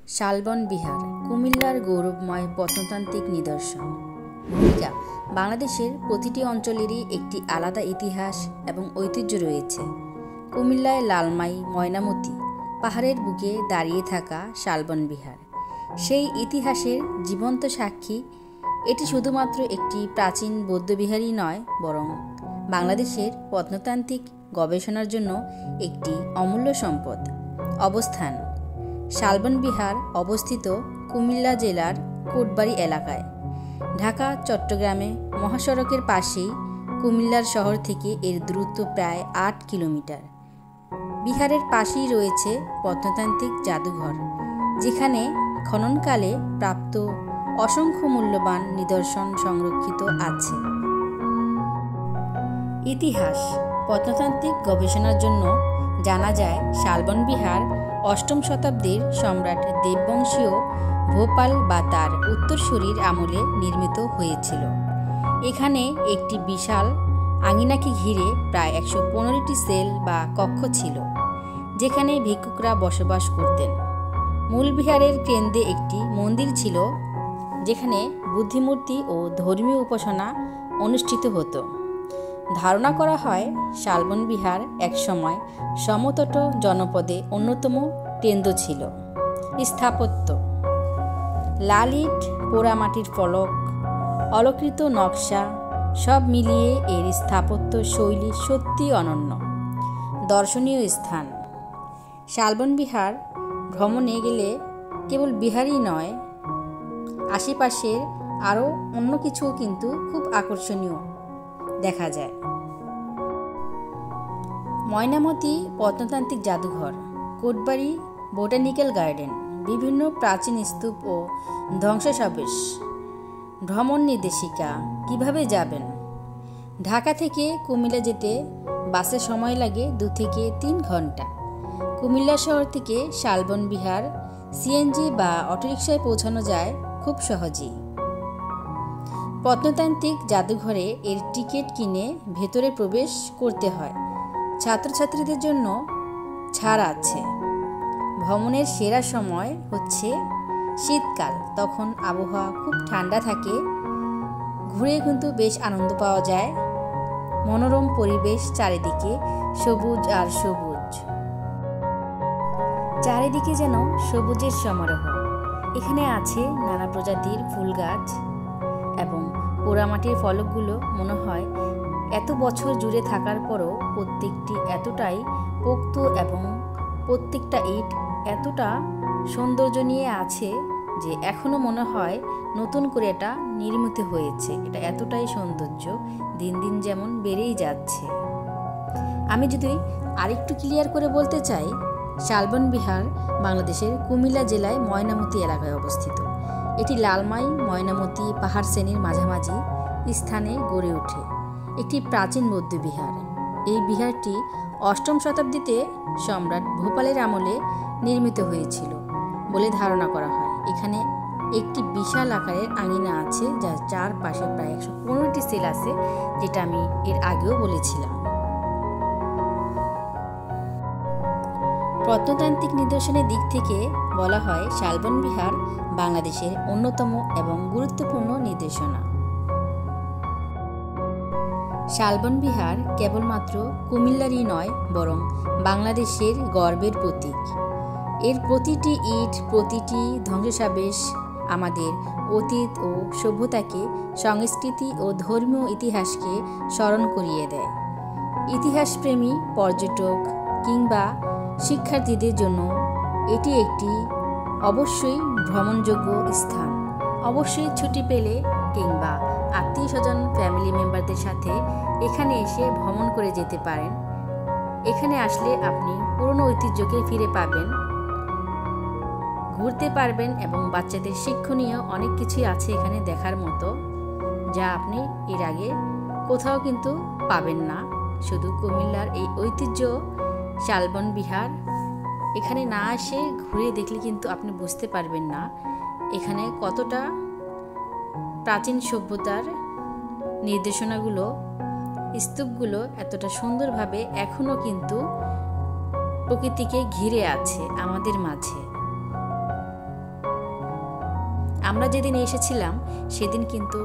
শালবন বিহার কুমিল্লার গৌরবময় প্রত্নতান্ত্রিক নিদর্শন। ভূমিকা: বাংলাদেশের প্রতিটি অঞ্চলেরই একটি আলাদা ইতিহাস এবং ঐতিহ্য রয়েছে। কুমিল্লায় লালমাই ময়নামতি পাহাড়ের বুকে দাঁড়িয়ে থাকা শালবন বিহার সেই ইতিহাসের জীবন্ত সাক্ষী। এটি শুধুমাত্র একটি প্রাচীন বৌদ্ধবিহারই নয়, বরং বাংলাদেশের প্রত্নতান্ত্রিক গবেষণার জন্য একটি অমূল্য সম্পদ। অবস্থান: শালবন বিহার অবস্থিত কুমিল্লা জেলার কোটবাড়ি এলাকায়। ঢাকা চট্টগ্রামে মহাসড়কের পাশেই কুমিল্লার শহর থেকে এর দূরত্ব প্রায় ৮ কিলোমিটার। বিহারের পাশেই রয়েছে প্রত্নতান্ত্রিক জাদুঘর, যেখানে খননকালে প্রাপ্ত অসংখ্য মূল্যবান নিদর্শন সংরক্ষিত আছে। ইতিহাস: প্রত্নতান্ত্রিক গবেষণার জন্য জানা যায় শালবন বিহার অষ্টম শতাব্দীর সম্রাট দেববংশীয় ভোপাল বা তার উত্তরসূরির আমলে নির্মিত হয়েছিল। এখানে একটি বিশাল আঙিনাকে ঘিরে প্রায় ১১৫টি সেল বা কক্ষ ছিল, যেখানে ভিক্ষুকরা বসবাস করতেন। মূল বিহারের কেন্দ্রে একটি মন্দির ছিল, যেখানে বুদ্ধিমূর্তি ও ধর্মীয় উপাসনা অনুষ্ঠিত হতো। ধারণা করা হয় শালবন বিহার একসময় সমতট জনপদে অন্যতম কেন্দ্র ছিল। স্থাপত্য: লাল ইট, পোড়ামাটির ফলক, অলঙ্কৃত নকশা সব মিলিয়ে এর স্থাপত্য শৈলী সত্যি অনন্য। দর্শনীয় স্থান: শালবন বিহার ভ্রমণে গেলে কেবল বিহারই নয়, আশেপাশের আরও অন্য কিছুও কিন্তু খুব আকর্ষণীয় দেখা যায়। ময়নামতি প্রত্নতান্ত্রিক জাদুঘর, কোটবাড়ি বোটানিক্যাল গার্ডেন, বিভিন্ন প্রাচীন স্তূপ ও ধ্বংসাবশেষ। ভ্রমণ নির্দেশিকা: কিভাবে যাবেন? ঢাকা থেকে কুমিল্লা যেতে বাসে সময় লাগে 2 থেকে 3 ঘন্টা। কুমিল্লা শহর থেকে শালবন বিহার সিএনজি বা অটোরিকশায় পৌঁছানো যায় খুব সহজেই। প্রত্নতান্ত্রিক জাদুঘরে এর টিকিট কিনে ভেতরে প্রবেশ করতে হয়। ছাত্রছাত্রীদের জন্য ছাড় আছে। ভ্রমণের সেরা সময় হচ্ছে শীতকাল, তখন আবহাওয়া খুব ঠান্ডা থাকে। ঘুরে কিন্তু বেশ আনন্দ পাওয়া যায়। মনোরম পরিবেশ, চারিদিকে সবুজ আর সবুজ, চারিদিকে যেন সবুজের সমারোহ। এখানে আছে নানা প্রজাতির ফুল গাছ এবং পোড়ামাটির ফলকগুলো মনে হয় এত বছর জুড়ে থাকার পরও প্রত্যেকটি এতটাই পোক্ত এবং প্রত্যেকটা ইট এতটা সৌন্দর্য নিয়ে আছে যে এখনও মনে হয় নতুন করে এটা নির্মিত হয়েছে। এটা এতটাই সৌন্দর্য, দিন দিন যেমন বেড়েই যাচ্ছে। আমি যদি আরেকটু ক্লিয়ার করে বলতে চাই, শালবন বিহার বাংলাদেশের কুমিল্লা জেলায় ময়নামতি এলাকায় অবস্থিত। এটি লালমাই ময়নামতি পাহাড় শ্রেণীর মাঝামাঝি স্থানে গড়ে ওঠে একটি প্রাচীন বৌদ্ধ বিহার। এই বিহারটি অষ্টম শতাব্দীতে সম্রাট ভোপালের আমলে নির্মিত হয়েছিল বলে ধারণা করা হয়। এখানে একটি বিশাল আকারের আঙিনা আছে, যার চারপাশে প্রায় ১১৫টি সেল আছে, যেটা আমি এর আগেও বলেছিলাম। প্রত্নতান্ত্রিক নিদর্শনের দিক থেকে বলা হয় শালবন বিহার বাংলাদেশের অন্যতম এবং গুরুত্বপূর্ণ নিদর্শনা। শালবন বিহার কেবলমাত্র কুমিল্লারই নয়, বরং বাংলাদেশের গর্বের প্রতীক। এর প্রতিটি ইট, প্রতিটি ধ্বংসাবশেষ আমাদের অতীত ও সভ্যতাকে, সংস্কৃতি ও ধর্মীয় ইতিহাসকে স্মরণ করিয়ে দেয়। ইতিহাসপ্রেমী পর্যটক কিংবা শিক্ষার্থীদের জন্য এটি একটি অবশ্যই ভ্রমণযোগ্য স্থান। অবশ্যই ছুটি পেলে কিংবা আত্মীয় স্বজন, ফ্যামিলি মেম্বারদের সাথে এখানে এসে ভ্রমণ করে যেতে পারেন। এখানে আসলে আপনি পুরনো ঐতিহ্যকে ফিরে পাবেন, ঘুরতে পারবেন এবং বাচ্চাদের শিক্ষণীয় অনেক কিছুই আছে এখানে দেখার মতো, যা আপনি এর আগে কোথাও কিন্তু পাবেন না। শুধু কুমিল্লার এই ঐতিহ্য শালবন বিহার, এখানে না এসে ঘুরে দেখলে কিন্তু আপনি বুঝতে পারবেন না এখানে কতটা প্রাচীন সভ্যতার নির্দেশনাগুলো, স্তূপগুলো এতটা সুন্দরভাবে এখনও কিন্তু প্রকৃতিকে ঘিরে আছে আমাদের মাঝে। আমরা যেদিন এসেছিলাম সেদিন কিন্তু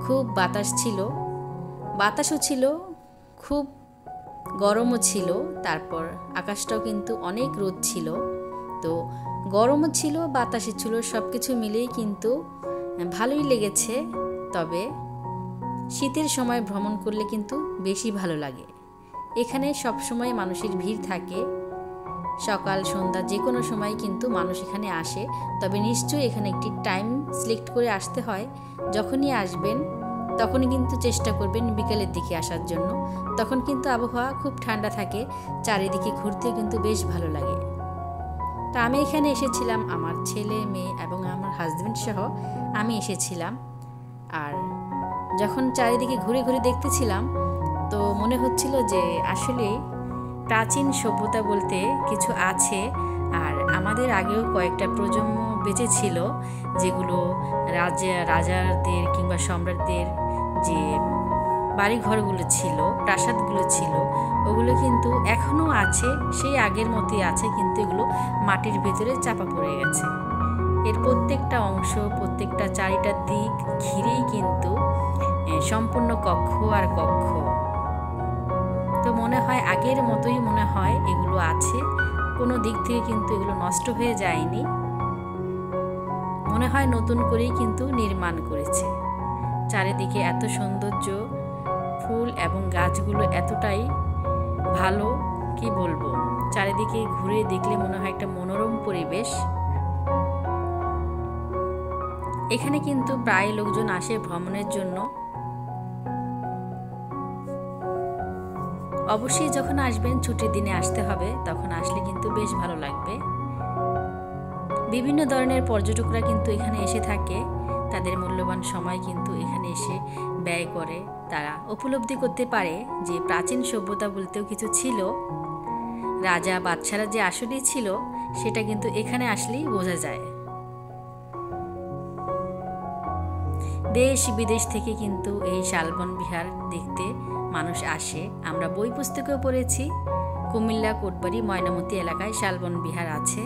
খুব বাতাস ছিল, বাতাসও ছিল, খুব গরমও ছিল, তারপর আকাশটাও কিন্তু অনেক রোদ ছিল। তো গরমও ছিল, বাতাসও ছিল, সব কিছু মিলেই কিন্তু ভালোই লেগেছে। তবে শীতের সময় ভ্রমণ করলে কিন্তু বেশি ভালো লাগে। এখানে সব সময় মানুষের ভিড় থাকে, সকাল সন্ধ্যা যে কোনো সময় কিন্তু মানুষ এখানে আসে। তবে নিশ্চয়ই এখানে একটি টাইম সিলেক্ট করে আসতে হয়। যখনই আসবেন তখনই কিন্তু চেষ্টা করবেন বিকেলের দিকে আসার জন্য, তখন কিন্তু আবহাওয়া খুব ঠান্ডা থাকে, চারিদিকে ঘুরতে কিন্তু বেশ ভালো লাগে। তা আমি এখানে এসেছিলাম আমার ছেলে মেয়ে এবং আমার হাজব্যান্ড সহ আমি এসেছিলাম। আর যখন চারিদিকে ঘুরে ঘুরে দেখতেছিলাম তো মনে হচ্ছিল যে আসলে প্রাচীন সভ্যতা বলতে কিছু আছে, আর আমাদের আগেও কয়েকটা প্রজন্ম বেঁচে ছিল, যেগুলো রাজাদের কিংবা সম্রাটদের যে বাড়িঘরগুলো ছিল, প্রাসাদগুলো ছিল, ওগুলো কিন্তু এখনও আছে, সেই আগের মতোই আছে, কিন্তু এগুলো মাটির ভেতরে চাপা পড়ে গেছে। এর প্রত্যেকটা অংশ, প্রত্যেকটা চারিটা দিক ঘিরেই কিন্তু সম্পূর্ণ কক্ষ আর কক্ষ। তো মনে হয় আগের মতোই মনে হয় এগুলো আছে, কোনো দিক থেকে কিন্তু এগুলো নষ্ট হয়ে যায়নি, মনে হয় নতুন করেই কিন্তু নির্মাণ করেছে। চারিদিকে এত সৌন্দর্য, ফুল এবং গাছগুলো এতটাই ভালো, কি বলবো, চারিদিকে ঘুরে দেখলে মনে হয় একটা মনোরম পরিবেশ। এখানে কিন্তু প্রায় লোকজন আসে ভ্রমণের জন্য। অবশ্যই যখন আসবেন ছুটির দিনে আসতে হবে, তখন আসলে কিন্তু বেশ ভালো লাগবে। বিভিন্ন ধরনের পর্যটকরা কিন্তু এখানে এসে থাকে, তাদের মূল্যবান সময় কিন্তু এখানে এসে ব্যয় করে। তারা উপলব্ধি করতে পারে যে প্রাচীন সভ্যতা বলতেও কিছু ছিল, রাজা বাদশারা যে আসলেই ছিল সেটা কিন্তু এখানে আসলেই বোঝা যায়। দেশ বিদেশ থেকে কিন্তু এই শালবন বিহার দেখতে মানুষ আসে। আমরা বই পুস্তকেও পড়েছি, কুমিল্লা, কোটবাড়ি, ময়নামতি এলাকায় শালবন বিহার আছে।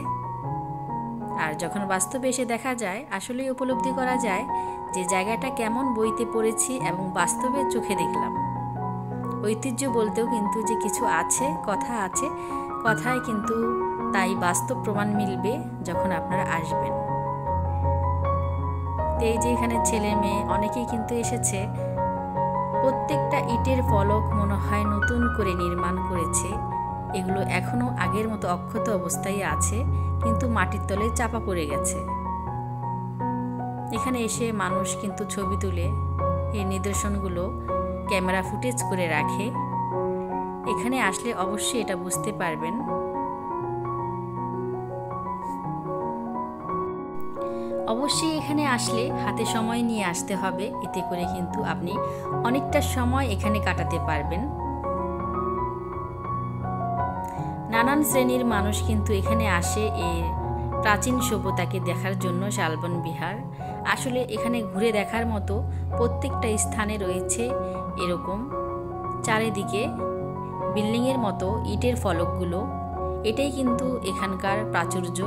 আর যখন বাস্তবে এসে দেখা যায়, আসলেই উপলব্ধি করা যায় যে জায়গাটা কেমন বইতে পড়েছি এবং বাস্তবে চোখে দেখলাম। ঐতিহ্য বলতেও কিন্তু যে কিছু আছে, কথা আছে, কথায় কিন্তু তাই বাস্তব প্রমাণ মিলবে যখন আপনারা আসবেন। এই যে এখানে ছেলে মেয়ে অনেকেই কিন্তু এসেছে, প্রত্যেকটা ইটের ফলক মনে হয় নতুন করে নির্মাণ করেছে। এগুলো এখনো আগের মতো অক্ষত অবস্থায় আছে, কিন্তু মাটির তলে চাপা পড়ে গেছে। এখানে এসে মানুষ কিন্তু ছবি তুলে এই নিদর্শনগুলো ক্যামেরা ফুটেজ করে রাখে। এখানে আসলে অবশ্যই এটা বুঝতে পারবেন। অবশ্যই এখানে আসলে হাতে সময় নিয়ে আসতে হবে, এতে করে কিন্তু আপনি অনেকটা সময় এখানে কাটাতে পারবেন। নানান শ্রেণীর মানুষ কিন্তু এখানে আসে এই প্রাচীন সভ্যতাকে দেখার জন্য। শালবন বিহার আসলে এখানে ঘুরে দেখার মতো প্রত্যেকটা স্থানে রয়েছে এরকম চারিদিকে বিল্ডিংয়ের মতো ইটের ফলকগুলো। এটাই কিন্তু এখানকার প্রাচুর্য।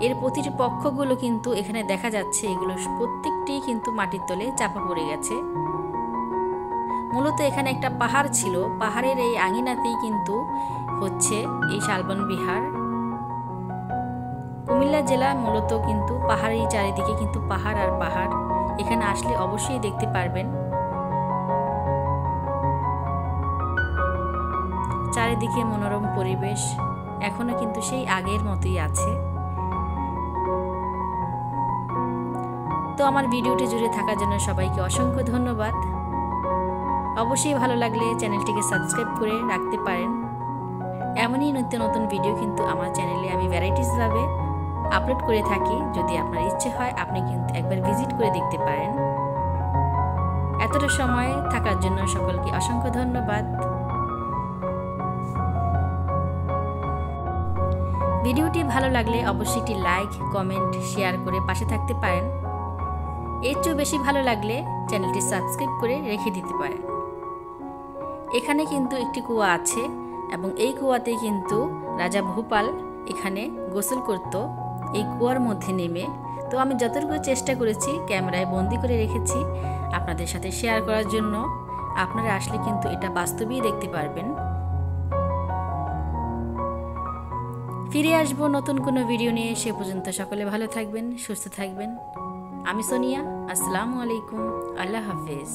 এর প্রতিটি পক্ষগুলো কিন্তু এখানে দেখা যাচ্ছে, এগুলো প্রত্যেকটি কিন্তু মাটির তলে চাপা পড়ে গেছে। মূলত এখানে একটা পাহাড় ছিল, পাহাড়ের এই আঙিনাতেই কিন্তু হচ্ছে এই শালবন বিহার। কুমিল্লা জেলা মূলত কিন্তু পাহাড়ের চারিদিকে কিন্তু পাহাড় আর পাহাড়। এখানে আসলে অবশ্যই দেখতে পারবেন চারিদিকে মনোরম পরিবেশ, এখনো কিন্তু সেই আগের মতোই আছে। তো আমার ভিডিওটি জুড়ে থাকার জন্য সবাইকে অসংখ্য ধন্যবাদ। অবশ্যই ভালো লাগলে চ্যানেলটিকে সাবস্ক্রাইব করে রাখতে পারেন। এমনই নিত্য নতুন ভিডিও কিন্তু আমার চ্যানেলে আমি ভ্যারাইটিসভাবে আপলোড করে থাকি। যদি আপনার ইচ্ছে হয় আপনি কিন্তু একবার ভিজিট করে দেখতে পারেন। এতটা সময় থাকার জন্য সকলকে অসংখ্য ধন্যবাদ। ভিডিওটি ভালো লাগলে অবশ্যই একটি লাইক, কমেন্ট, শেয়ার করে পাশে থাকতে পারেন। এর চেয়েও বেশি ভালো লাগলে চ্যানেলটি সাবস্ক্রাইব করে রেখে দিতে পারেন। এখানে কিন্তু একটি কুয়া আছে এবং এই কুয়াতে কিন্তু রাজা ভোপাল এখানে গোসল করত। এই কুয়ার মধ্যে নেমে। তো আমি যতটুকু চেষ্টা করেছি ক্যামেরায় বন্দি করে রেখেছি আপনাদের সাথে শেয়ার করার জন্য। আপনারা আসলে কিন্তু এটা বাস্তবেই দেখতে পারবেন। ফিরে আসবো নতুন কোনো ভিডিও নিয়ে। সে পর্যন্ত সকলে ভালো থাকবেন, সুস্থ থাকবেন। আমি সোনিয়া, আসসালামু আলাইকুম, আল্লাহ হাফেজ।